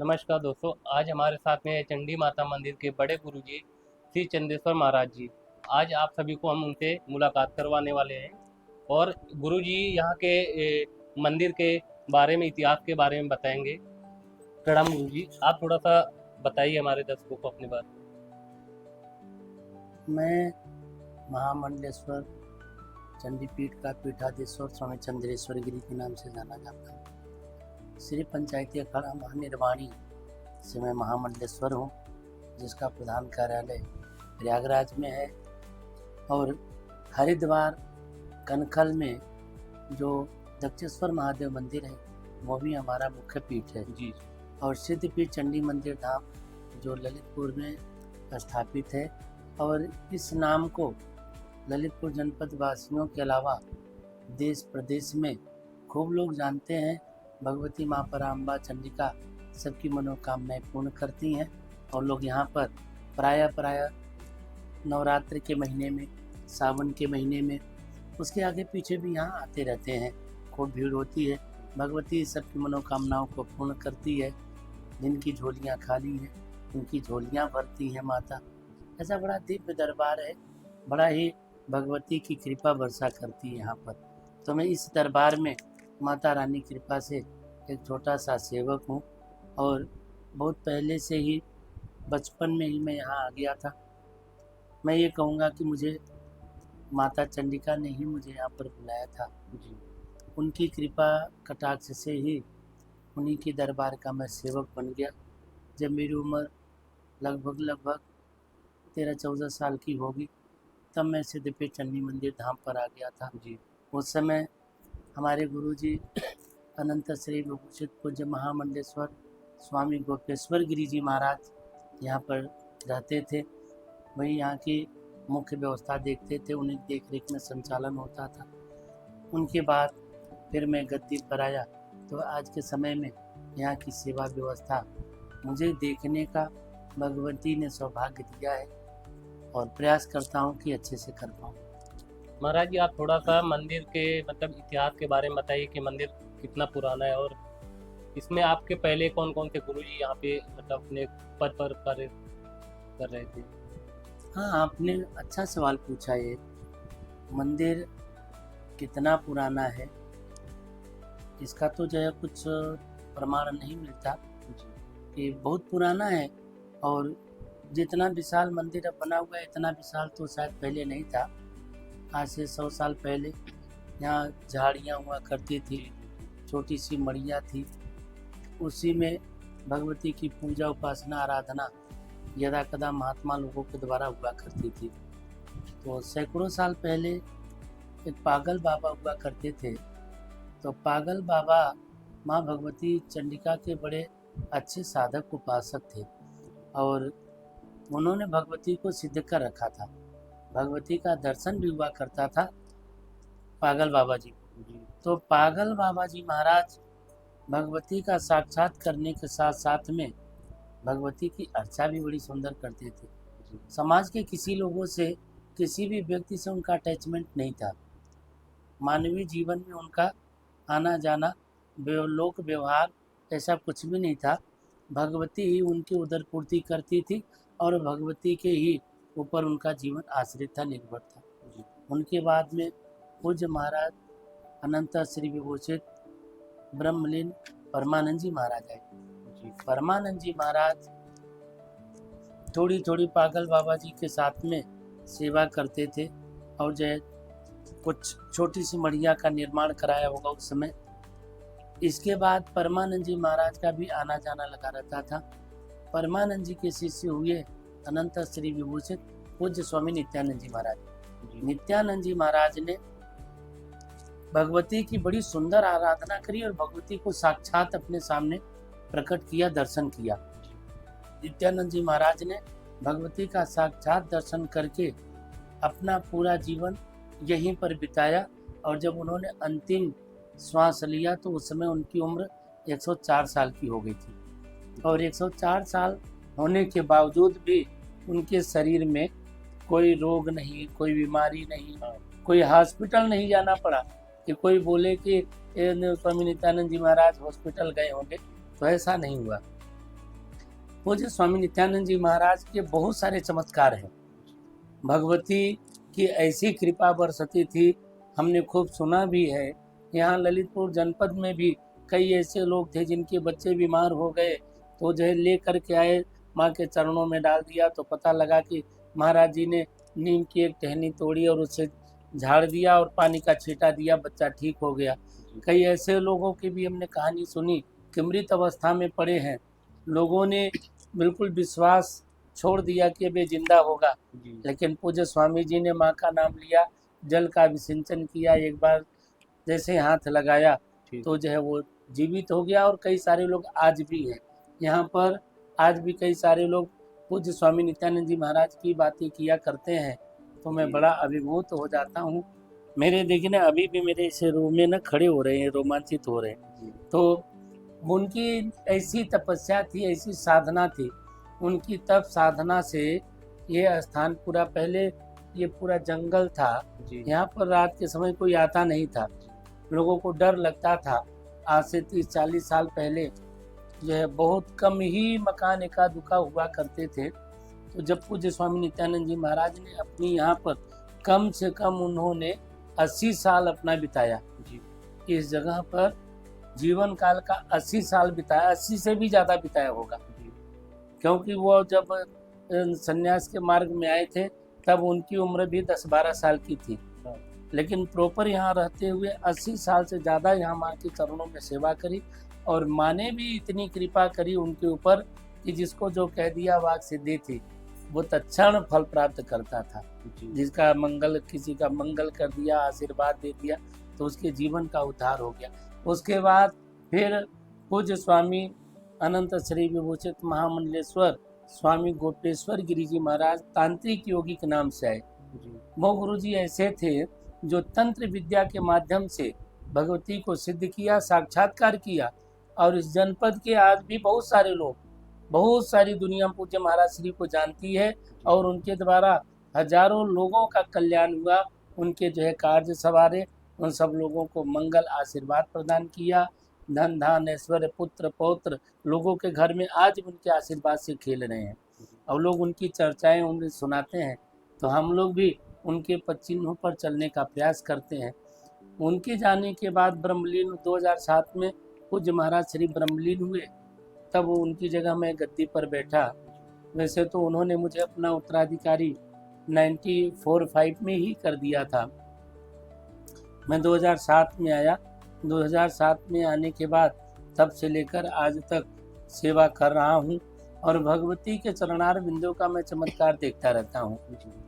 नमस्कार दोस्तों, आज हमारे साथ में है चंडी माता मंदिर के बड़े गुरुजी श्री चंदेश्वर महाराज जी। आज आप सभी को हम उनसे मुलाकात करवाने वाले हैं और गुरुजी यहाँ के मंदिर के बारे में, इतिहास के बारे में बताएंगे। प्रणाम गुरुजी, आप थोड़ा सा बताइए हमारे दर्शकों को अपने बारे में। मैं महामंडलेश्वर चंडीपीठ का पीठाधीश्वर स्वामी चंद्रेश्वर गिरी के नाम से जाना जाता हूँ। श्री पंचायती अखाड़ा महानिर्वाणी से मैं महामंडलेश्वर हूँ, जिसका प्रधान कार्यालय प्रयागराज में है। और हरिद्वार कनखल में जो दक्षेश्वर महादेव मंदिर है वो भी हमारा मुख्य पीठ है जी। और सिद्धपीठ चंडी मंदिर धाम जो ललितपुर में स्थापित है। और इस नाम को ललितपुर जनपद वासियों के अलावा देश प्रदेश में खूब लोग जानते हैं। भगवती माँ पराम्बा सबकी मनोकामनाएं पूर्ण करती हैं और लोग यहाँ पर प्राय नवरात्रि के महीने में, सावन के महीने में, उसके आगे पीछे भी यहाँ आते रहते हैं। खूब भीड़ होती है। भगवती सबकी मनोकामनाओं को पूर्ण करती है। जिनकी झोलियाँ खाली हैं उनकी झोलियाँ भरती हैं माता। ऐसा बड़ा दिव्य दरबार है, बड़ा ही भगवती की कृपा वर्षा करती है यहाँ पर। तो मैं इस दरबार में माता रानी कृपा से एक छोटा सा सेवक हूँ और बहुत पहले से ही, बचपन में ही मैं यहाँ आ गया था। मैं ये कहूँगा कि मुझे माता चंडिका ने ही मुझे यहाँ पर बुलाया था जी। उनकी कृपा कटाक्ष से ही उन्हीं के दरबार का मैं सेवक बन गया। जब मेरी उम्र लगभग 13-14 साल की होगी तब मैं सिद्धपीठ चंडी मंदिर धाम पर आ गया था जी। उस समय हमारे गुरुजी अनंत श्री विभूषित पूज्य महामंडलेश्वर स्वामी गोपेश्वर गिरी जी महाराज यहाँ पर रहते थे। वही यहाँ की मुख्य व्यवस्था देखते थे, उन्हीं देख रेख में संचालन होता था। उनके बाद फिर मैं गद्दी पर आया तो आज के समय में यहाँ की सेवा व्यवस्था मुझे देखने का भगवती ने सौभाग्य दिया है और प्रयास करता हूँ कि अच्छे से कर पाऊँ। महाराज जी, आप थोड़ा सा मंदिर के इतिहास के बारे में बताइए कि मंदिर कितना पुराना है और इसमें आपके पहले कौन कौन से गुरुजी यहाँ पे अपने पद पर कार्य कर रहे थे। हाँ, आपने अच्छा सवाल पूछा। ये मंदिर कितना पुराना है इसका तो जो है कुछ प्रमाण नहीं मिलता कि बहुत पुराना है। और जितना विशाल मंदिर अब बना हुआ है इतना विशाल तो शायद पहले नहीं था। आज से 100 साल पहले यहाँ झाड़ियाँ हुआ करती थी, छोटी सी मड़िया थी, उसी में भगवती की पूजा उपासना आराधना यदा कदा महात्मा लोगों के द्वारा हुआ करती थी। तो सैकड़ों साल पहले एक पागल बाबा हुआ करते थे। तो पागल बाबा माँ भगवती चंडिका के बड़े अच्छे साधक उपासक थे और उन्होंने भगवती को सिद्ध कर रखा था। भगवती का दर्शन भी हुआ करता था पागल बाबा जी। तो पागल बाबा जी महाराज भगवती का साक्षात करने के साथ साथ में भगवती की अर्चा भी बड़ी सुंदर करते थे। समाज के किसी लोगों से, किसी भी व्यक्ति से उनका अटैचमेंट नहीं था। मानवीय जीवन में उनका आना जाना, लोक व्यवहार ऐसा कुछ भी नहीं था। भगवती ही उनकी उदर पूर्ति करती थी और भगवती के ही ऊपर उनका जीवन आश्रित था, निर्भर था। उनके बाद में पूज्य महाराज अनंत श्री विभूषित ब्रह्मलीन परमानंद जी महाराज आए। परमानंद जी महाराज थोड़ी पागल बाबा जी के साथ में सेवा करते थे और जो है कुछ छोटी सी मढ़िया का निर्माण कराया होगा उस समय। इसके बाद परमानंद जी महाराज का भी आना जाना लगा रहता था। परमानंद जी के शिष्य हुए अनंत श्री विभूषित पूज्य स्वामी नित्यानंद जी महाराज। नित्यानंद जी महाराज ने भगवती की बड़ी सुंदर आराधना करी और भगवती को साक्षात अपने सामने प्रकट किया, दर्शन किया। नित्यानंद जी महाराज ने भगवती का साक्षात दर्शन करके अपना पूरा जीवन यहीं पर बिताया और जब उन्होंने अंतिम श्वास लिया तो उस समय उनकी उम्र 104 साल की हो गई थी। और 104 साल होने के बावजूद भी उनके शरीर में कोई रोग नहीं, कोई बीमारी नहीं, कोई हॉस्पिटल नहीं जाना पड़ा कि कोई बोले कि स्वामी नित्यानंद जी महाराज हॉस्पिटल गए होंगे, तो ऐसा नहीं हुआ। पूज्य स्वामी नित्यानंद जी महाराज के बहुत सारे चमत्कार हैं। भगवती की ऐसी कृपा बरसती थी, हमने खूब सुना भी है। यहाँ ललितपुर जनपद में भी कई ऐसे लोग थे जिनके बच्चे बीमार हो गए, तो जो है ले करके आए, माँ के चरणों में डाल दिया, तो पता लगा कि महाराज जी ने नीम की एक टहनी तोड़ी और उससे झाड़ दिया और पानी का छींटा दिया, बच्चा ठीक हो गया। कई ऐसे लोगों की भी हमने कहानी सुनी कि मृत अवस्था में पड़े हैं, लोगों ने बिल्कुल विश्वास छोड़ दिया कि वे जिंदा होगा, लेकिन पूज्य स्वामी जी ने माँ का नाम लिया, जल का अभिषेचन किया, एक बार जैसे हाथ लगाया तो जो है वो जीवित हो गया। और कई सारे लोग आज भी हैं यहाँ पर, आज भी कई सारे लोग पूज्य स्वामी नित्यानंद जी महाराज की बातें किया करते हैं, तो मैं बड़ा अभिभूत हो जाता हूँ। मेरे देखने अभी भी मेरे इस रूम में ना खड़े हो रहे हैं, रोमांचित हो रहे हैं। तो उनकी ऐसी तपस्या थी, ऐसी साधना थी, उनकी तप साधना से ये स्थान पूरा, पहले ये पूरा जंगल था, यहाँ पर रात के समय कोई आता नहीं था, लोगों को डर लगता था। आज से 30-40 साल पहले जो है बहुत कम ही मकान एका दुका हुआ करते थे। तो जब पूज्य स्वामी नित्यानंद जी महाराज ने अपनी यहाँ पर कम से कम उन्होंने 80 साल अपना बिताया इस जगह पर, जीवन काल का 80 साल बिताया, 80 से भी ज़्यादा बिताया होगा, क्योंकि वो जब संन्यास के मार्ग में आए थे तब उनकी उम्र भी 10-12 साल की थी, लेकिन प्रॉपर यहाँ रहते हुए 80 साल से ज़्यादा यहाँ माँ के चरणों में सेवा करी। और माँ ने भी इतनी कृपा करी उनके ऊपर कि जिसको जो कह दिया वाक सिद्धि थी, वो तत्क्षण फल प्राप्त करता था। जिसका मंगल, किसी का मंगल कर दिया, आशीर्वाद दे दिया, तो उसके जीवन का उद्धार हो गया। उसके बाद फिर पूज्य स्वामी अनंत श्री विभूषित महामंडलेश्वर स्वामी गोपेश्वर गिरी जी महाराज तांत्रिक योगी के नाम से आए। वो गुरु जी ऐसे थे जो तंत्र विद्या के माध्यम से भगवती को सिद्ध किया, साक्षात्कार किया। और इस जनपद के आज भी बहुत सारे लोग, बहुत सारी दुनिया पूज्य महाराज श्री को जानती है, और उनके द्वारा हजारों लोगों का कल्याण हुआ। उनके जो है कार्य सवारे, उन सब लोगों को मंगल आशीर्वाद प्रदान किया, धन धान ऐश्वर्य पुत्र पौत्र लोगों के घर में आज उनके आशीर्वाद से खेल रहे हैं, और लोग उनकी चर्चाएं उन्हें सुनाते हैं। तो हम लोग भी उनके पदचिन्हों पर चलने का प्रयास करते हैं। उनके जाने के बाद ब्रह्मलीन 2007 में पूज्य महाराज श्री ब्रह्मलीन हुए, तब उनकी जगह मैं गद्दी पर बैठा। वैसे तो उन्होंने मुझे अपना उत्तराधिकारी 94-5 में ही कर दिया था। मैं 2007 में आया, 2007 में आने के बाद तब से लेकर आज तक सेवा कर रहा हूँ, और भगवती के चरणार बिंदु का मैं चमत्कार देखता रहता हूँ।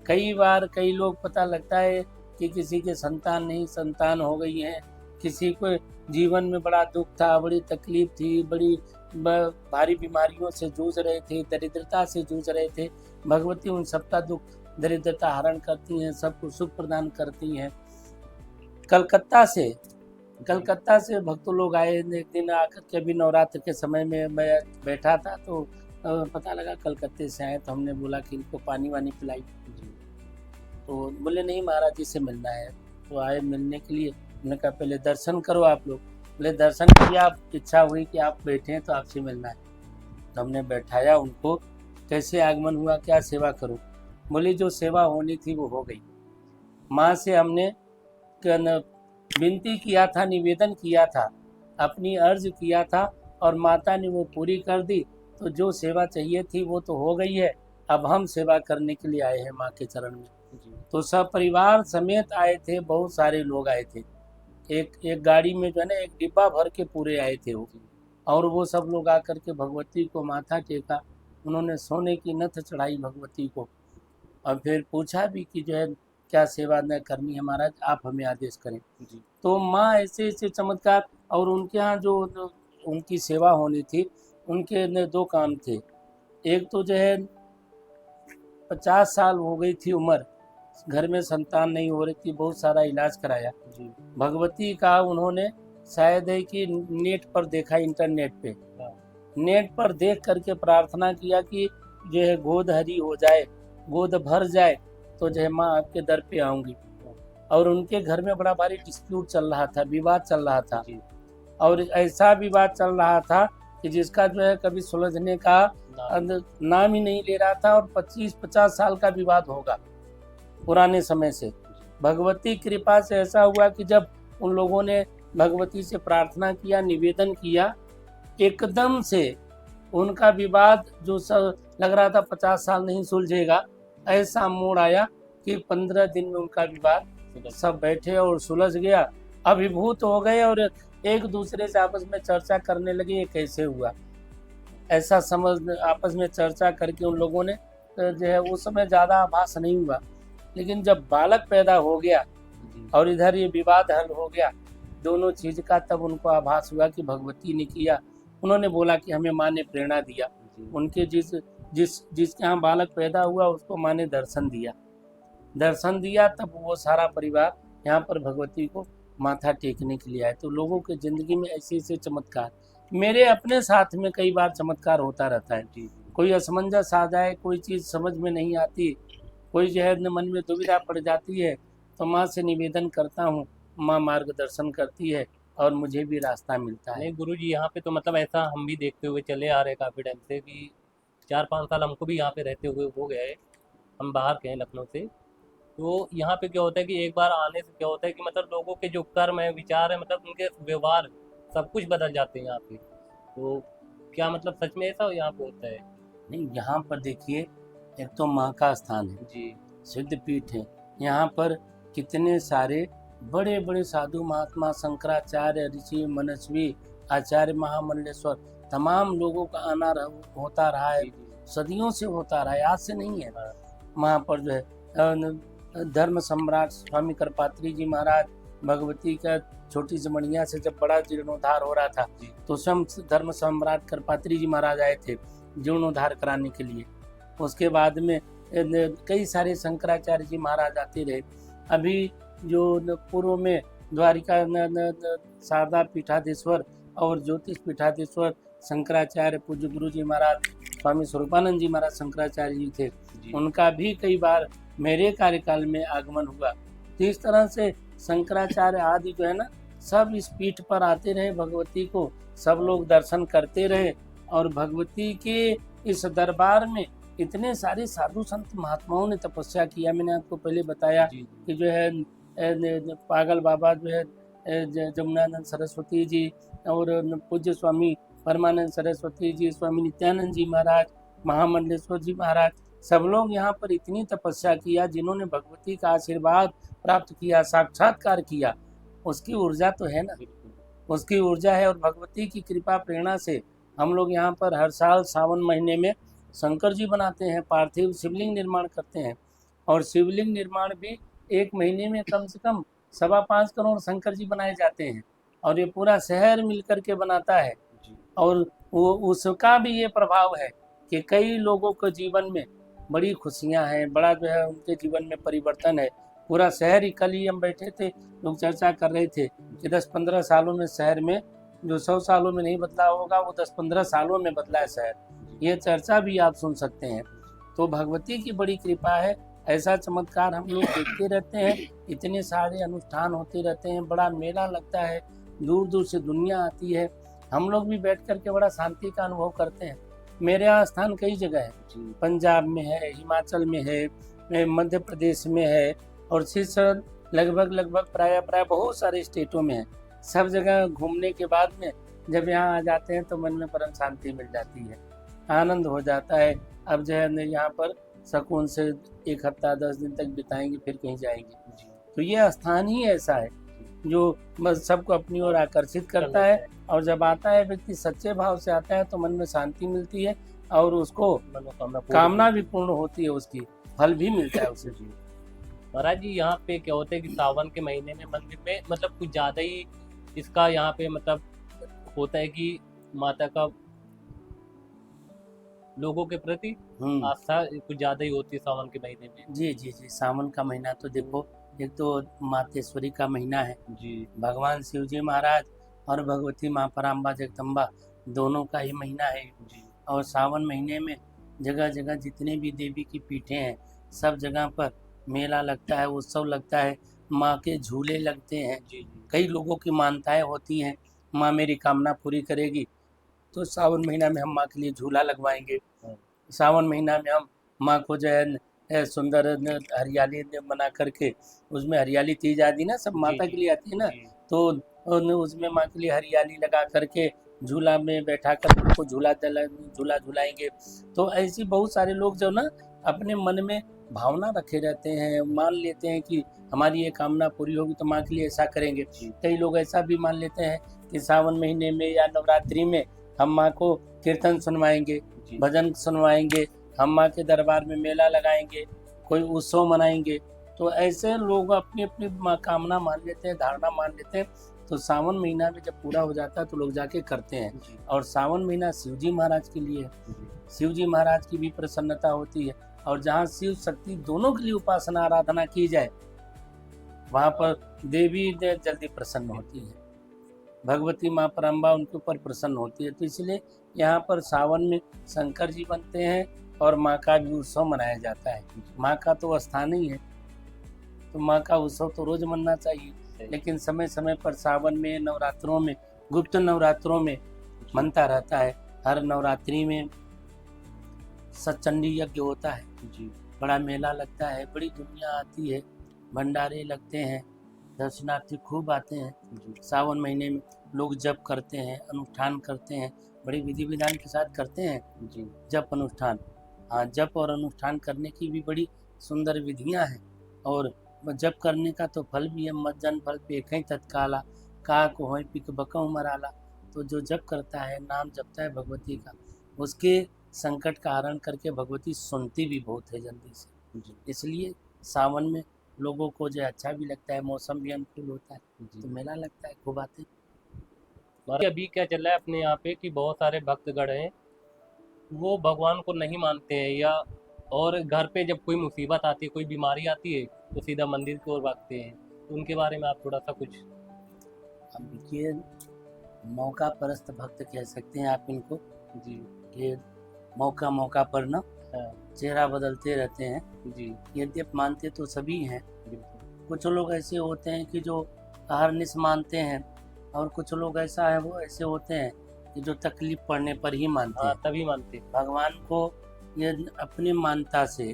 कई बार कई लोग, पता लगता है कि किसी के संतान नहीं, संतान हो गई है, किसी को जीवन में बड़ा दुख था, बड़ी तकलीफ थी, बड़ी भारी बीमारियों से जूझ रहे थे, दरिद्रता से जूझ रहे थे। भगवती उन सबका दुख दरिद्रता हरण करती हैं, सबको सुख प्रदान करती हैं। कलकत्ता से भक्त लोग आए, एक दिन आकर के, अभी नवरात्र के समय में मैं बैठा था तो पता लगा कलकत्ते से आए, तो हमने बोला कि इनको पानी वानी पिलाई। तो बोले नहीं महाराज जी से मिलना है। तो आए मिलने के लिए, उन्होंने कहा पहले दर्शन करो आप लोग। बोले दर्शन किया, इच्छा हुई कि आप बैठे हैं तो आपसे मिलना है। तो हमने बैठाया उनको, कैसे आगमन हुआ, क्या सेवा करूं। बोले जो सेवा होनी थी वो हो गई। माँ से हमने विनती किया था, निवेदन किया था, अपनी अर्ज किया था, और माता ने वो पूरी कर दी। तो जो सेवा चाहिए थी वो तो हो गई है, अब हम सेवा करने के लिए आए हैं माँ के चरण में। तो सब परिवार समेत आए थे, बहुत सारे लोग आए थे। एक गाड़ी में जो है ना, एक डिब्बा भर के पूरे आए थे वो। और वो सब लोग आकर के भगवती को माथा टेका, उन्होंने सोने की नथ चढ़ाई भगवती को, और फिर पूछा भी कि जो है क्या सेवा न करनी है महाराज, आप हमें आदेश करें। तो माँ ऐसे ऐसे चमत्कार। और उनके यहाँ जो उनकी सेवा होनी थी, उनके 2 काम थे। एक तो जो है 50 साल हो गई थी उम्र, घर में संतान नहीं हो रही थी, बहुत सारा इलाज कराया। भगवती का उन्होंने शायद है कि नेट पर देखा, इंटरनेट पे नेट पर देख करके प्रार्थना किया कि जो है गोद हरी हो जाए, गोद भर जाए, तो जो है माँ आपके दर पे आऊंगी। और उनके घर में बड़ा भारी डिस्प्यूट चल रहा था, विवाद चल रहा था। और ऐसा विवाद चल रहा था कि जिसका जो है कभी सुलझने का नाम ही नहीं ले रहा था, और 25-50 साल का विवाद होगा पुराने समय से। भगवती कृपा से ऐसा हुआ कि जब उन लोगों ने भगवती से प्रार्थना किया, निवेदन किया, एकदम से उनका विवाद जो लग रहा था 50 साल नहीं सुलझेगा, ऐसा मोड़ आया कि 15 दिन में उनका विवाद सब बैठे और सुलझ गया, अभिभूत हो गए और एक दूसरे से आपस में चर्चा करने लगे ये कैसे हुआ। ऐसा समझ आपस में चर्चा करके उन लोगों ने जो है उस समय ज़्यादा आभास नहीं हुआ, लेकिन जब बालक पैदा हो गया और इधर ये विवाद हल हो गया दोनों चीज़ का, तब उनको आभास हुआ कि भगवती ने किया। उन्होंने बोला कि हमें माँ ने प्रेरणा दिया, उनके जिसके यहाँ बालक पैदा हुआ उसको माँ ने दर्शन दिया, तब वो सारा परिवार यहाँ पर भगवती को माथा टेकने के लिए आए। तो लोगों के ज़िंदगी में ऐसे ऐसे चमत्कार, मेरे अपने साथ में कई बार चमत्कार होता रहता है। कोई असमंजस आ जाए, कोई चीज़ समझ में नहीं आती, कोई जो है मन में दुविधा पड़ जाती है, तो माँ से निवेदन करता हूँ, माँ मार्गदर्शन करती है और मुझे भी रास्ता मिलता है। नहीं गुरु जी, यहाँ पे तो मतलब ऐसा हम भी देखते हुए चले आ रहे हैं काफ़ी टाइम से कि 4-5 साल हमको भी यहाँ पे रहते हुए हो गए हैं। हम बाहर के हैं लखनऊ से। तो यहाँ पे क्या होता है कि एक बार आने से क्या होता है कि मतलब लोगों के जो कर्म है, विचार है, मतलब उनके व्यवहार सब कुछ बदल जाते हैं यहाँ पे। तो क्या मतलब सच में ऐसा यहाँ पे होता है? नहीं, यहाँ पर देखिए, एक तो माँ का स्थान है जी सिद्ध पीठ है, यहाँ पर कितने सारे बड़े बड़े साधु महात्मा, शंकराचार्य, ऋषि, मनस्वी, आचार्य महामंडलेश्वर, तमाम लोगों का आना होता रहा है, सदियों से होता रहा है, आज से नहीं है। वहाँ पर जो है धर्म सम्राट स्वामी करपात्री जी महाराज, भगवती का छोटी जमणिया से जब बड़ा जीर्णोद्धार हो रहा था तो स्वयं धर्म सम्राट करपात्री जी महाराज आए थे जीर्णोद्धार कराने के लिए। उसके बाद में कई सारे शंकराचार्य जी महाराज आते रहे। अभी जो पूर्व में द्वारिका शारदा पीठाधीश्वर और ज्योतिष पीठाधीश्वर शंकराचार्य पूज्य गुरु जी महाराज स्वामी स्वरूपानंद जी महाराज शंकराचार्य जी थे, उनका भी कई बार मेरे कार्यकाल में आगमन हुआ। तो इस तरह से शंकराचार्य आदि जो है ना, सब इस पीठ पर आते रहे, भगवती को सब लोग दर्शन करते रहे, और भगवती के इस दरबार में इतने सारे साधु संत महात्माओं ने तपस्या किया। मैंने आपको पहले बताया कि जो है पागल बाबा जो है जमुनानंद सरस्वती जी और पूज्य स्वामी परमानंद सरस्वती जी, स्वामी नित्यानंद जी महाराज, महामंडलेश्वर जी महाराज, सब लोग यहाँ पर इतनी तपस्या किया, जिन्होंने भगवती का आशीर्वाद प्राप्त किया, साक्षात्कार किया, उसकी ऊर्जा तो है ना, उसकी ऊर्जा है। और भगवती की कृपा प्रेरणा से हम लोग यहाँ पर हर साल सावन महीने में शंकर जी बनाते हैं, पार्थिव शिवलिंग निर्माण करते हैं, और शिवलिंग निर्माण भी एक महीने में कम से कम 5.25 करोड़ शंकर जी बनाए जाते हैं, और ये पूरा शहर मिलकर के बनाता है। और वो उसका भी ये प्रभाव है कि कई लोगों के जीवन में बड़ी खुशियां हैं, बड़ा जो है उनके जीवन में परिवर्तन है। पूरा शहर ही, कल ही हम बैठे थे, लोग चर्चा कर रहे थे कि 10-15 सालों में शहर में जो 100 सालों में नहीं बदला होगा वो 10-15 सालों में बदला है शहर। ये चर्चा भी आप सुन सकते हैं। तो भगवती की बड़ी कृपा है, ऐसा चमत्कार हम लोग देखते रहते हैं, इतने सारे अनुष्ठान होते रहते हैं, बड़ा मेला लगता है, दूर दूर से दुनिया आती है, हम लोग भी बैठ करके बड़ा शांति का अनुभव करते हैं। मेरे यहाँ स्थान कई जगह है, पंजाब में है, हिमाचल में है, मध्य प्रदेश में है, और शीर्षण लगभग प्राय बहुत सारे स्टेटों में है। सब जगह घूमने के बाद में जब यहाँ आ जाते हैं तो मन में परम शांति मिल जाती है, आनंद हो जाता है। अब जो है यहाँ पर सुकून से 1 हफ्ता 10 दिन तक बिताएंगे, फिर कहीं जाएंगे। तो ये स्थान ही ऐसा है जो बस सबको अपनी ओर आकर्षित करता है, और जब आता है व्यक्ति सच्चे भाव से आता है तो मन में शांति मिलती है, और उसको कामना भी पूर्ण होती है, उसकी फल भी मिलता है उसे। महाराज जी, यहाँ पे क्या होता है कि सावन के महीने में मंदिर में मतलब कुछ ज़्यादा ही इसका यहाँ पे मतलब होता है कि माता का लोगों के प्रति आस्था कुछ ज़्यादा ही होती है सावन के महीने में। जी, सावन का महीना तो देखो, एक तो मातेश्वरी का महीना है जी, भगवान शिव जी महाराज और भगवती माँ पराम्बा जगदम्बा दोनों का ही महीना है जी। और सावन महीने में जगह जगह जितने भी देवी की पीठें हैं, सब जगह पर मेला लगता है, उत्सव लगता है, माँ के झूले लगते हैं जी। कई लोगों की मान्यताएं होती हैं, माँ मेरी कामना पूरी करेगी, तो सावन महीना में हम माँ के लिए झूला लगवाएंगे। हाँ। सावन महीना में हम माँ को जो है सुंदर हरियाली बना करके, उसमें हरियाली तीज आदि ना सब माता के लिए आती है ना, जी, तो उसमें माँ के लिए हरियाली लगा करके झूला में बैठा कर उनको झूला झुलाएंगे। तो ऐसी बहुत सारे लोग जो ना अपने मन में भावना रखे रहते हैं, मान लेते हैं कि हमारी ये कामना पूरी होगी तो माँ के लिए ऐसा करेंगे। जी, कई लोग ऐसा भी मान लेते हैं कि सावन महीने में या नवरात्रि में हम माँ को कीर्तन सुनवाएंगे, जी, भजन सुनवाएंगे, हम माँ के दरबार में मेला लगाएंगे, कोई उत्सव मनाएंगे। तो ऐसे लोग अपनी अपनी कामना मान लेते हैं, धारणा मान लेते हैं। तो सावन महीना में जब पूरा हो जाता है तो लोग जाके करते हैं। जी, और सावन महीना शिव जी महाराज के लिए है, जी, शिव जी महाराज की भी प्रसन्नता होती है। और जहाँ शिव शक्ति दोनों के लिए उपासना आराधना की जाए, वहाँ पर देवी जल्दी प्रसन्न होती है, भगवती माँ परम्बा उनके ऊपर प्रसन्न होती है। तो इसलिए यहाँ पर सावन में शंकर जी बनते हैं और माँ का भी उत्सव मनाया जाता है। माँ का तो स्थान ही है, तो माँ का उत्सव तो रोज मनना चाहिए, लेकिन समय समय पर सावन में, नवरात्रों में, गुप्त नवरात्रों में मनता रहता है। हर नवरात्रि में सतचंडी यज्ञ होता है, जी, बड़ा मेला लगता है, बड़ी दुनिया आती है, भंडारे लगते हैं, दर्शनार्थी खूब आते हैं। जी, सावन महीने में लोग जप करते हैं, अनुष्ठान करते हैं, बड़ी विधि विधान के साथ करते हैं जी, जप अनुष्ठान। हाँ, जप और अनुष्ठान करने की भी बड़ी सुंदर विधियां हैं। और जप करने का तो फल भी है, मज्जन फल पेखै तत्काला, का को होय पिक बकहु मराला। तो जो जप करता है, नाम जपता है भगवती का, उसके संकट का हरण करके भगवती सुनती भी बहुत है जल्दी से। जी, इसलिए सावन में लोगों को जो अच्छा भी लगता है, मौसम भी अनुकूल होता है, तो जी। मेला लगता है, खूब आते हैं। महाराज, अभी क्या चल रहा है अपने यहाँ पे कि बहुत सारे भक्तगण हैं, वो भगवान को नहीं मानते हैं, या और घर पे जब कोई मुसीबत आती है, कोई बीमारी आती है, तो सीधा मंदिर की ओर भागते हैं। तो उनके बारे में आप थोड़ा सा कुछ। अब देखिए, मौका परस्त भक्त कह सकते हैं आप इनको, जी, कि मौका मौका पर ना हाँ, चेहरा बदलते रहते हैं। जी, यद्यप मानते तो सभी हैं, बिल्कुल, कुछ लोग ऐसे होते हैं कि जो अहरनिश मानते हैं, और कुछ लोग ऐसा है वो ऐसे होते हैं कि जो तकलीफ पड़ने पर ही मानते हाँ, हैं। तभी मानते हैं। भगवान को ये अपनी मानता से,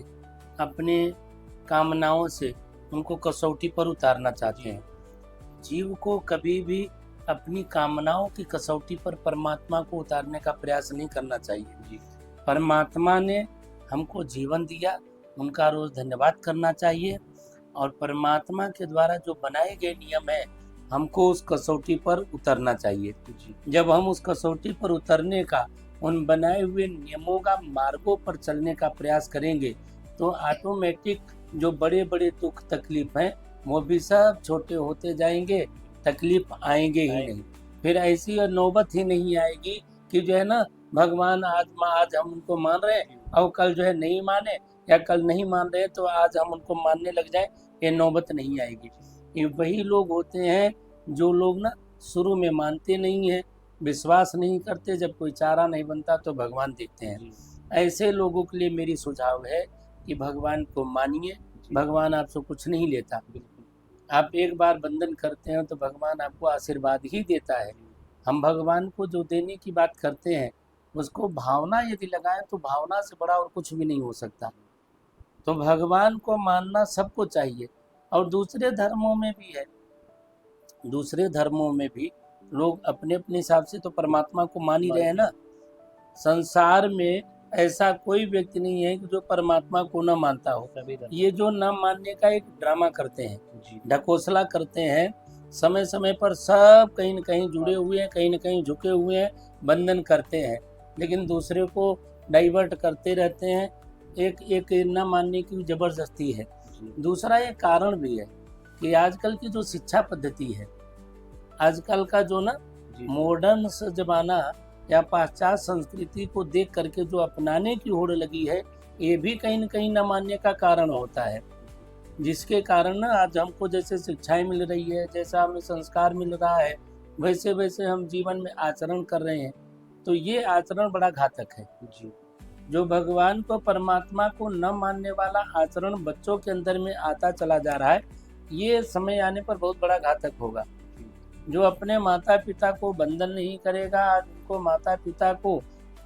अपने कामनाओं से उनको कसौटी पर उतारना चाहते जी, हैं। जीव को कभी भी अपनी कामनाओं की कसौटी पर परमात्मा को उतारने का प्रयास नहीं करना चाहिए। जी, परमात्मा ने हमको जीवन दिया, उनका रोज धन्यवाद करना चाहिए। और परमात्मा के द्वारा जो बनाए गए नियम है, हमको उस कसौटी पर उतरना चाहिए। जी, जब हम उस कसौटी पर उतरने का, उन बनाए हुए नियमों का, मार्गों पर चलने का प्रयास करेंगे, तो ऑटोमेटिक जो बड़े बड़े दुख तकलीफ हैं वो भी सब छोटे होते जाएंगे, तकलीफ आएंगे ही नहीं। फिर ऐसी और नौबत ही नहीं आएगी कि जो है ना, भगवान आज हम उनको मान रहे हैं और कल जो है नहीं माने, या कल नहीं मान रहे तो आज हम उनको मानने लग जाए, ये नौबत नहीं आएगी। ये वही लोग होते हैं जो लोग ना शुरू में मानते नहीं हैं, विश्वास नहीं करते, जब कोई चारा नहीं बनता तो भगवान देखते हैं। जी, ऐसे लोगों के लिए मेरी सुझाव है कि भगवान को मानिए, जी, भगवान आपसे कुछ नहीं लेता। बिल्कुल, आप एक बार बंधन करते हैं तो भगवान आपको आशीर्वाद ही देता है। हम भगवान को जो देने की बात करते हैं, उसको भावना यदि लगाएं तो भावना से बड़ा और कुछ भी नहीं हो सकता। तो भगवान को मानना सबको चाहिए। और दूसरे धर्मों में भी है, दूसरे धर्मों में भी लोग अपने अपने हिसाब से तो परमात्मा को मान ही रहे हैं ना। संसार में ऐसा कोई व्यक्ति नहीं है कि जो परमात्मा को न मानता हो। सभी धर्म। ये जो न मानने का एक ड्रामा करते हैं, जी, ढकोसला करते हैं, समय समय पर सब कहीं न कहीं जुड़े हुए हैं, कहीं न कहीं झुके हुए हैं, बंधन करते हैं, लेकिन दूसरे को डाइवर्ट करते रहते हैं। एक एक न मानने की जबरदस्ती है। जी, दूसरा एक कारण भी है कि आजकल की जो शिक्षा पद्धति है, आजकल का जो ना जी, मॉडर्न जमाना या पाश्चात्य संस्कृति को देख करके जो अपनाने की होड़ लगी है, ये भी कहीं न कहीं न मानने का कारण होता है। जिसके कारण ना आज हमको जैसे शिक्षाएं मिल रही है, जैसा हमें संस्कार मिल रहा है, वैसे वैसे हम जीवन में आचरण कर रहे हैं, तो ये आचरण बड़ा घातक है। जी, जो भगवान को, परमात्मा को न मानने वाला आचरण बच्चों के अंदर में आता चला जा रहा है, ये समय आने पर बहुत बड़ा घातक होगा। जो अपने माता पिता को बंधन नहीं करेगा, आज को, माता पिता को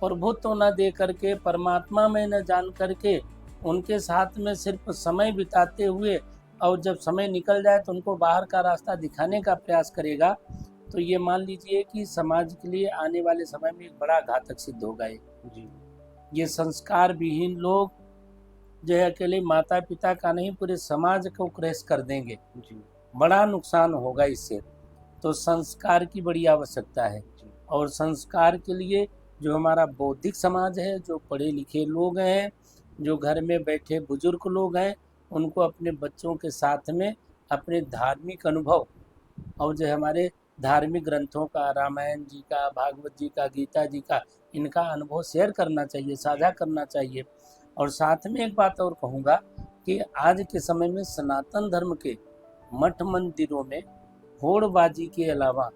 प्रभुत्व न दे करके, परमात्मा में न जान करके, उनके साथ में सिर्फ समय बिताते हुए और जब समय निकल जाए तो उनको बाहर का रास्ता दिखाने का प्रयास करेगा, तो ये मान लीजिए कि समाज के लिए आने वाले समय में एक बड़ा घातक सिद्ध होगा। जी ये संस्कार विहीन लोग जो है अकेले माता पिता का नहीं, पूरे समाज को क्रैश कर देंगे, जी बड़ा नुकसान होगा इससे। तो संस्कार की बड़ी आवश्यकता है, जी और संस्कार के लिए जो हमारा बौद्धिक समाज है, जो पढ़े लिखे लोग हैं, जो घर में बैठे बुजुर्ग लोग हैं, उनको अपने बच्चों के साथ में अपने धार्मिक अनुभव और जो हमारे धार्मिक ग्रंथों का, रामायण जी का, भागवत जी का, गीता जी का, इनका अनुभव शेयर करना चाहिए, साझा करना चाहिए। और साथ में एक बात और कहूँगा कि आज के समय में सनातन धर्म के मठ मंदिरों में होड़बाजी के अलावा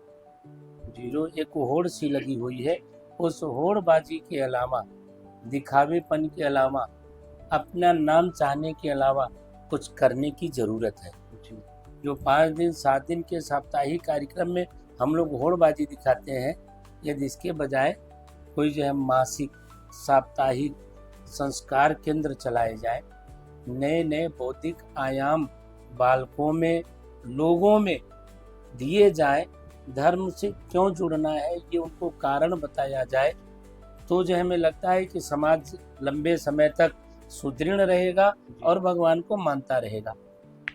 जो एक होड़ सी लगी हुई है, उस होड़बाजी के अलावा, दिखावेपन के अलावा, अपना नाम चाहने के अलावा कुछ करने की ज़रूरत है। जी जो 5 दिन 7 दिन के साप्ताहिक कार्यक्रम में हम लोग होड़बाजी दिखाते हैं, यदि इसके बजाय कोई जो है मासिक, साप्ताहिक संस्कार केंद्र चलाए जाए, नए नए बौद्धिक आयाम बालकों में, लोगों में दिए जाए, धर्म से क्यों जुड़ना है ये उनको कारण बताया जाए, तो जो हमें लगता है कि समाज लंबे समय तक सुदृढ़ रहेगा और भगवान को मानता रहेगा।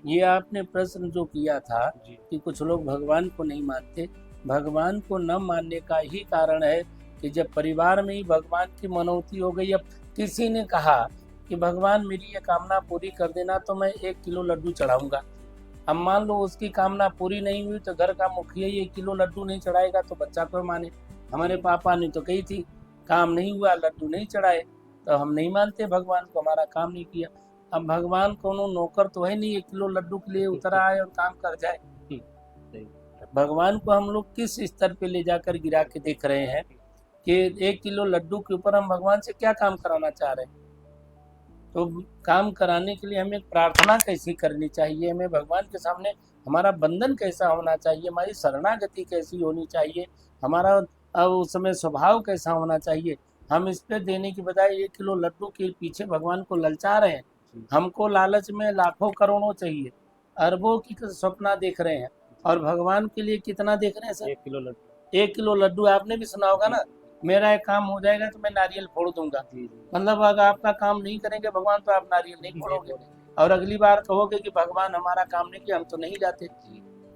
ये आपने प्रश्न जो किया था जी कि कुछ लोग भगवान को नहीं मानते, भगवान को न मानने का ही कारण है कि जब परिवार में ही भगवान की मनौती हो गई, अब किसी ने कहा कि भगवान मेरी ये कामना पूरी कर देना तो मैं 1 किलो लड्डू चढ़ाऊंगा। अब मान लो उसकी कामना पूरी नहीं हुई तो घर का मुखिया 1 किलो लड्डू नहीं चढ़ाएगा तो बच्चा क्यों माने। हमारे पापा ने तो कही थी, काम नहीं हुआ, लड्डू नहीं चढ़ाए, तो हम नहीं मानते भगवान को, हमारा काम नहीं किया। अब भगवान कोनो नौकर तो है नहीं 1 किलो लड्डू के लिए उतरा आए और काम कर जाए। सही भगवान को हम लोग किस स्तर पे ले जाकर गिरा के देख रहे हैं कि 1 किलो लड्डू के ऊपर हम भगवान से क्या काम कराना चाह रहे हैं। तो काम कराने के लिए हमें प्रार्थना कैसी करनी चाहिए, हमें भगवान के सामने हमारा बंधन कैसा होना चाहिए, हमारी शरणागति कैसी होनी चाहिए, हमारा उस समय स्वभाव कैसा होना चाहिए। हम इस पे देने की बजाय 1 किलो लड्डू के पीछे भगवान को ललचा रहे हैं। हमको लालच में लाखों करोड़ों चाहिए, अरबों की सपना देख रहे हैं, और भगवान के लिए कितना देख रहे हैं sir? 1 kilo laddoo 1 kilo laddoo. आपने भी सुना होगा ना, मेरा एक काम हो जाएगा तो मैं नारियल फोड़ दूंगा। जी मतलब अगर आपका काम नहीं करेंगे भगवान तो आप नारियल नहीं फोड़ोगे, और अगली बार कहोगे कि भगवान हमारा काम नहीं किया, हम तो नहीं जाते।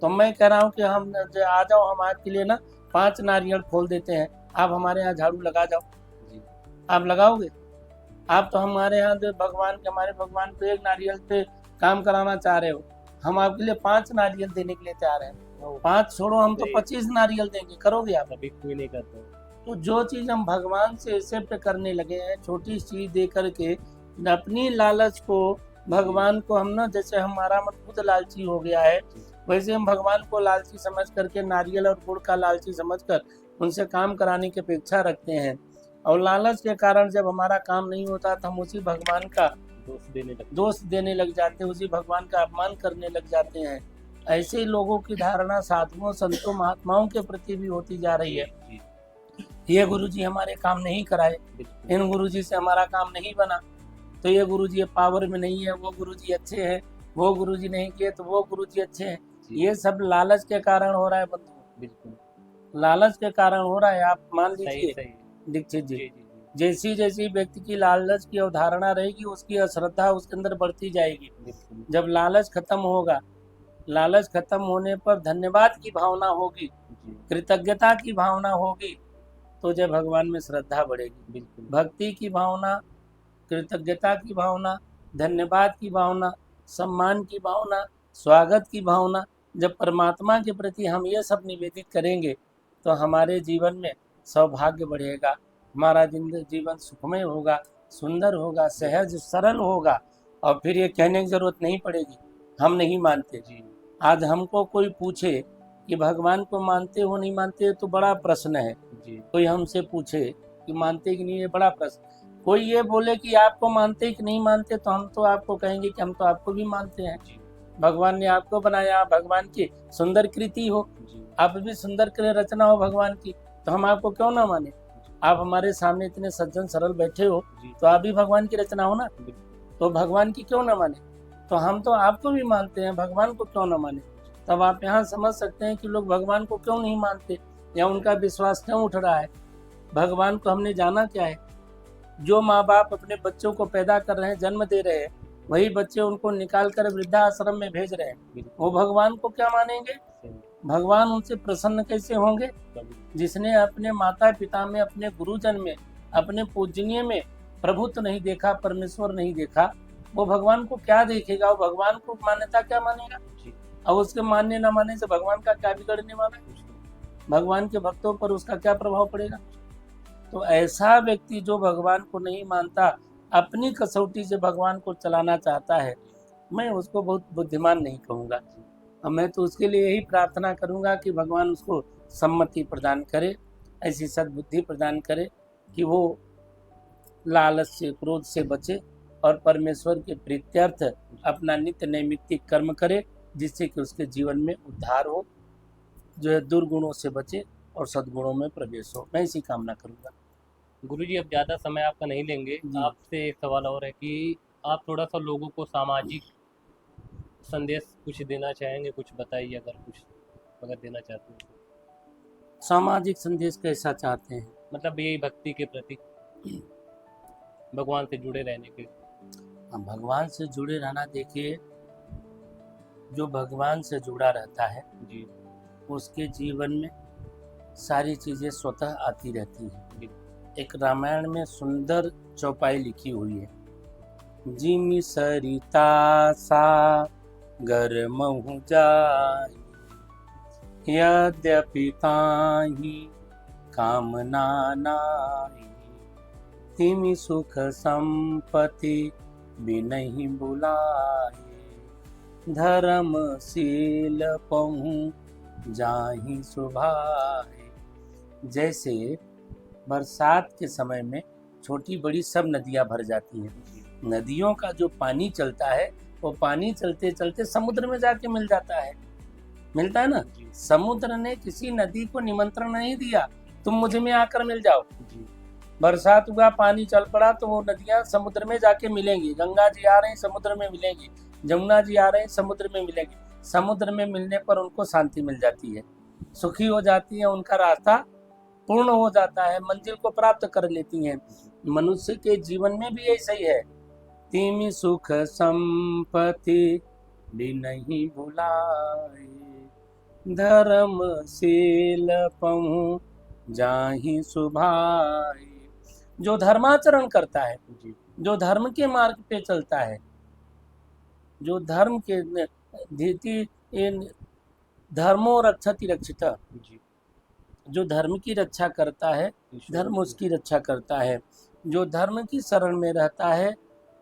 तो मैं कह रहा हूँ कि हम आ जाओ, हम आपके लिए ना 5 नारियल खोल देते हैं, आप हमारे यहाँ झाड़ू लगा जाओ। आप लगाओगे? आप तो हमारे यहाँ हमारे भगवान को 1 नारियल पे काम कराना चाह रहे हो, हम आपके लिए 5 नारियल देने के लिए तैयार हैं। 5 छोड़ो, हम तो 25 नारियल देंगे, करोगे आप? अभी कोई नहीं करता। तो जो चीज हम भगवान से एक्सेप्ट करने लगे हैं, छोटी चीज दे करके अपनी लालच को, भगवान को हम ना, जैसे हमारा मन खुद लालची हो गया है, वैसे हम भगवान को लालची समझ करके, नारियल और गुड़ का लालची समझकर उनसे काम कराने की अपेक्षा रखते हैं, और लालच के कारण जब हमारा काम नहीं होता तो हम उसी भगवान का दोष देने लग जाते हैं, उसी भगवान का अपमान करने लग जाते हैं। ऐसे लोगों की धारणा साधुओं, संतों, महात्माओं के प्रति भी होती जा रही है। ये गुरुजी हमारे काम नहीं कराए, इन गुरुजी से हमारा काम नहीं बना, तो ये गुरुजी पावर में नहीं है, वो गुरुजी अच्छे हैं, वो गुरुजी नहीं किए तो वो गुरुजी अच्छे हैं। ये सब लालच के कारण हो रहा है बंधु, बिल्कुल लालच के कारण हो रहा है। आप मान लीजिए दीक्षित जी, जैसी जैसी व्यक्ति की लालच की अवधारणा रहेगी, उसकी अश्रद्धा उसके अंदर बढ़ती जाएगी। जब लालच खत्म होगा, लालच खत्म होने पर धन्यवाद की भावना होगी, कृतज्ञता की भावना होगी, तो जब भगवान में श्रद्धा बढ़ेगी, भक्ति की भावना, कृतज्ञता की भावना, धन्यवाद की भावना, सम्मान की भावना, स्वागत की भावना, जब परमात्मा के प्रति हम ये सब निवेदित करेंगे तो हमारे जीवन में सौभाग्य बढ़ेगा, हमारा जीवन सुखमय होगा, सुंदर होगा, सहज सरल होगा, और फिर ये कहने की जरूरत नहीं पड़ेगी हम नहीं मानते। आज हमको कोई पूछे कि भगवान को मानते हो नहीं मानते, तो बड़ा प्रश्न है। कोई हमसे पूछे कि मानते कि नहीं, ये बड़ा प्रश्न। कोई ये बोले कि आपको मानते कि नहीं मानते, तो हम तो आपको कहेंगे कि हम तो आपको भी मानते हैं। भगवान ने आपको बनाया, भगवान की सुंदर कृति हो, आप भी सुंदर रचना हो भगवान की, तो हम आपको क्यों ना माने? आप हमारे सामने इतने सज्जन सरल बैठे हो, जी तो आप भी भगवान की रचना हो ना, बिल्कुल। तो भगवान की क्यों ना माने? तो हम तो आपको भी मानते हैं, भगवान को क्यों ना माने? तब आप यहाँ समझ सकते हैं कि लोग भगवान को क्यों नहीं मानते या उनका विश्वास क्यों उठ रहा है। भगवान को हमने जाना क्या है? जो माँ बाप अपने बच्चों को पैदा कर रहे हैं, जन्म दे रहे हैं, वही बच्चे उनको निकाल कर वृद्धाश्रम में भेज रहे हैं, बिल्कुल वो भगवान को क्या मानेंगे? सही, भगवान उनसे प्रसन्न कैसे होंगे? कभी जिसने अपने माता पिता में, अपने गुरुजन में, अपने पूजनीय में प्रभुत्व नहीं देखा, परमेश्वर नहीं देखा, वो भगवान को क्या देखेगा? वो भगवान को मान्यता क्या मानेगा? जी अब उसके मानने न मानने से भगवान का क्या बिगड़ने वाला है? कुछ नहीं। भगवान के भक्तों पर उसका क्या प्रभाव पड़ेगा? तो ऐसा व्यक्ति जो भगवान को नहीं मानता, अपनी कसौटी से भगवान को चलाना चाहता है, मैं उसको बहुत बुद्धिमान नहीं कहूँगा। और मैं तो उसके लिए यही प्रार्थना करूँगा कि भगवान उसको सम्मति प्रदान करे, ऐसी सद्बुद्धि प्रदान करे कि वो लालच से, क्रोध से बचे और परमेश्वर के प्रीत्यर्थ अपना नित्य नैमित्तिक कर्म करे, जिससे कि उसके जीवन में उद्धार हो, जो है दुर्गुणों से बचे और सद्गुणों में प्रवेश हो। मैं इसी कामना करूँगा। गुरुजी अब ज़्यादा समय आपका नहीं लेंगे। जी। आपसे एक सवाल और है कि आप थोड़ा सा लोगों को सामाजिक संदेश कुछ देना चाहेंगे? कुछ बताइए अगर कुछ अगर देना चाहते हैं तो। सामाजिक संदेश कैसा चाहते हैं? मतलब यही भक्ति के प्रति, भगवान से जुड़े रहने के। हम भगवान से जुड़े रहना, देखिए जो भगवान से जुड़ा रहता है जी उसके जीवन में सारी चीज़ें स्वतः आती रहती हैं। जी एक रामायण में सुंदर चौपाई लिखी हुई है, जिमि सरिता सागर महु जाई, यद्यपि ताहि कामना नाई, तिमि सुख संपत्ति बिनहि बुलाई, धर्मशील पहु जाहि सुभाए। जैसे बरसात के समय में छोटी बड़ी सब नदियां भर जाती हैं, जी नदियों का जो पानी चलता है वो पानी चलते चलते समुद्र में जाके मिल जाता है, मिलता है ना। जी समुद्र ने किसी नदी को निमंत्रण नहीं दिया तुम मुझ में आकर मिल जाओ। जी बरसात हुआ, पानी चल पड़ा, तो वो नदियां समुद्र में जाके मिलेंगी। गंगा जी आ रही समुद्र में मिलेंगी, जमुना जी आ रही समुद्र में मिलेंगी। समुद्र में मिलने पर उनको शांति मिल जाती है, सुखी हो जाती है, उनका रास्ता पूर्ण हो जाता है, मंजिल को प्राप्त कर लेती हैं। मनुष्य के जीवन में भी ऐसा ही है, तिमि सुख संपत्ति बिनहि भुलाए, धर्मशील पहु जाहि सुभाए। जो धर्माचरण करता है, जी जो धर्म के मार्ग पे चलता है, जो धर्म के धीति धर्मो रक्षति रक्षिता, जी जो धर्म की रक्षा करता है धर्म उसकी रक्षा करता है। जो धर्म की शरण में रहता है,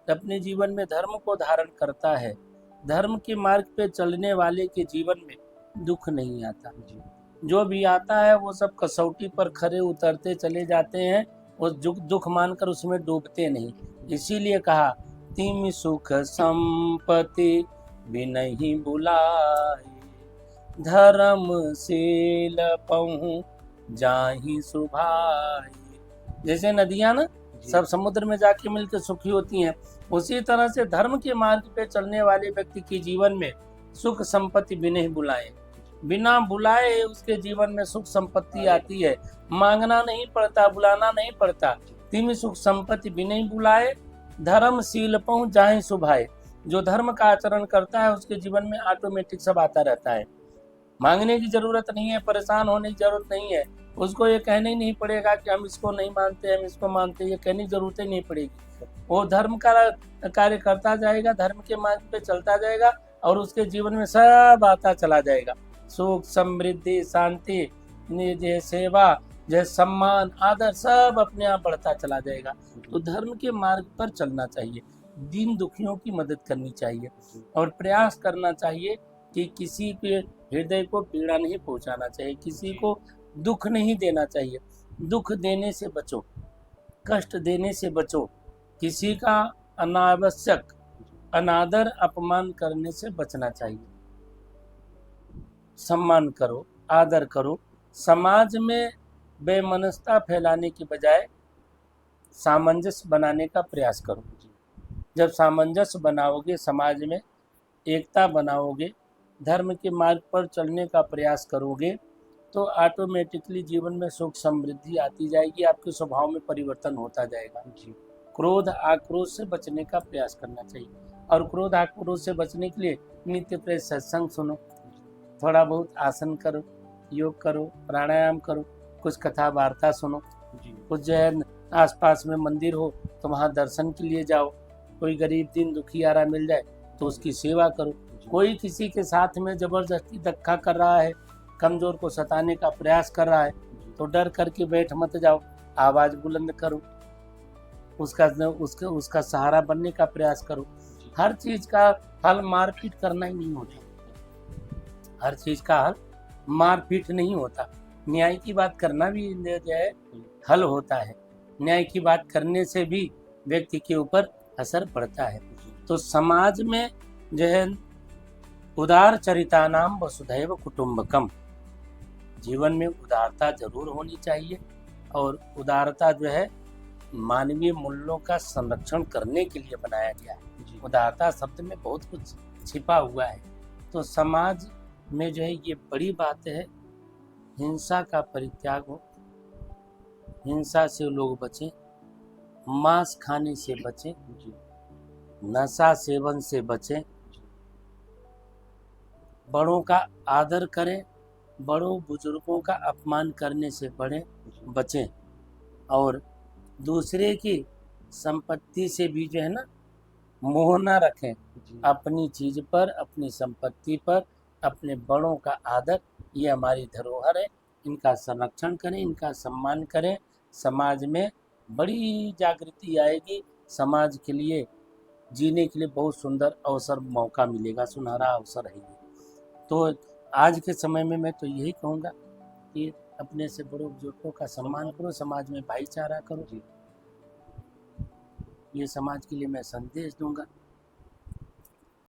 अपने जीवन में धर्म को धारण करता है, धर्म के मार्ग पे चलने वाले के जीवन में दुख नहीं आता। जी जो भी आता है वो सब कसौटी पर खरे उतरते चले जाते हैं, वो दुख मानकर उसमें डूबते नहीं। इसीलिए कहा, तिमि सुख संपत्ति बिनहि बुलाए, धर्मशील पहु जाहि सुभाए। जैसे नदियां ना जी सब समुद्र में जाके मिलकर सुखी होती हैं, उसी तरह से धर्म के मार्ग पे चलने वाले व्यक्ति के जीवन में सुख संपत्ति बिना बुलाए, बिना बुलाए उसके जीवन में सुख संपत्ति आती है। मांगना नहीं पड़ता, बुलाना नहीं पड़ता। तिमि सुख संपत्ति बिना बुलाए, धर्मशील पहुँ जाहि सुभाए। जो धर्म का आचरण करता है उसके जीवन में ऑटोमेटिक सब आता रहता है। मांगने की जरूरत नहीं है, परेशान होने की जरूरत नहीं है। उसको ये कहना ही नहीं पड़ेगा कि हम इसको नहीं मानते, हम इसको मानते, ये कहने की जरूरत ही नहीं पड़ेगी। वो धर्म का कार्य करता जाएगा, धर्म के मार्ग पे चलता जाएगा और उसके जीवन में सब आता चला जाएगा। सुख, समृद्धि, शांति, जय सेवा, जय सम्मान, आदर, सब अपने आप बढ़ता चला जाएगा। तो धर्म के मार्ग पर चलना चाहिए, दीन दुखियों की मदद करनी चाहिए और प्रयास करना चाहिए कि किसी के हृदय को पीड़ा नहीं पहुंचाना चाहिए, किसी को दुख नहीं देना चाहिए। दुख देने से बचो, कष्ट देने से बचो, किसी का अनावश्यक अनादर अपमान करने से बचना चाहिए। सम्मान करो, आदर करो। समाज में बेमनस्ता फैलाने की बजाय सामंजस्य बनाने का प्रयास करो। जब सामंजस्य बनाओगे, समाज में एकता बनाओगे, धर्म के मार्ग पर चलने का प्रयास करोगे, तो ऑटोमेटिकली जीवन में सुख समृद्धि आती जाएगी, आपके स्वभाव में परिवर्तन होता जाएगा। जी क्रोध आक्रोश से बचने का प्रयास करना चाहिए, और क्रोध आक्रोश से बचने के लिए नित्य प्रति सत्संग सुनो, थोड़ा बहुत आसन करो, योग करो, प्राणायाम करो, कुछ कथा वार्ता सुनो, जी कुछ जो है आसपास में मंदिर हो तो वहाँ दर्शन के लिए जाओ, कोई गरीब दिन दुखियारा मिल जाए तो उसकी सेवा करो। कोई किसी के साथ में जबरदस्ती धक्का कर रहा है, कमजोर को सताने का प्रयास कर रहा है, तो डर करके बैठ मत जाओ, आवाज बुलंद करो, उसका सहारा बनने का प्रयास करो। हर चीज का हल मारपीट करना ही नहीं होता, हर चीज का हल मारपीट नहीं होता। न्याय की बात करना भी जो है हल होता है, न्याय की बात करने से भी व्यक्ति के ऊपर असर पड़ता है। तो समाज में जो है उदार चरितानाम वसुधैव कुटुंबकम, जीवन में उदारता जरूर होनी चाहिए, और उदारता जो है मानवीय मूल्यों का संरक्षण करने के लिए बनाया गया है। उदारता शब्द में बहुत कुछ छिपा हुआ है। तो समाज में जो है ये बड़ी बात है, हिंसा का परित्याग हो, हिंसा से लोग बचें, मांस खाने से बचें, नशा सेवन से बचें, बड़ों का आदर करें, बड़ों बुजुर्गों का अपमान करने से बचें, और दूसरे की संपत्ति से भी जो है ना मोह ना रखें। अपनी चीज पर, अपनी संपत्ति पर, अपने बड़ों का आदर, ये हमारी धरोहर है, इनका संरक्षण करें, इनका सम्मान करें। समाज में बड़ी जागृति आएगी, समाज के लिए जीने के लिए बहुत सुंदर अवसर, मौका मिलेगा, सुनहरा अवसर है ये। तो आज के समय में मैं तो यही कहूँगा कि अपने से बड़ों बुजुर्गों का सम्मान करो, समाज में भाईचारा करो, ये समाज के लिए मैं संदेश दूंगा।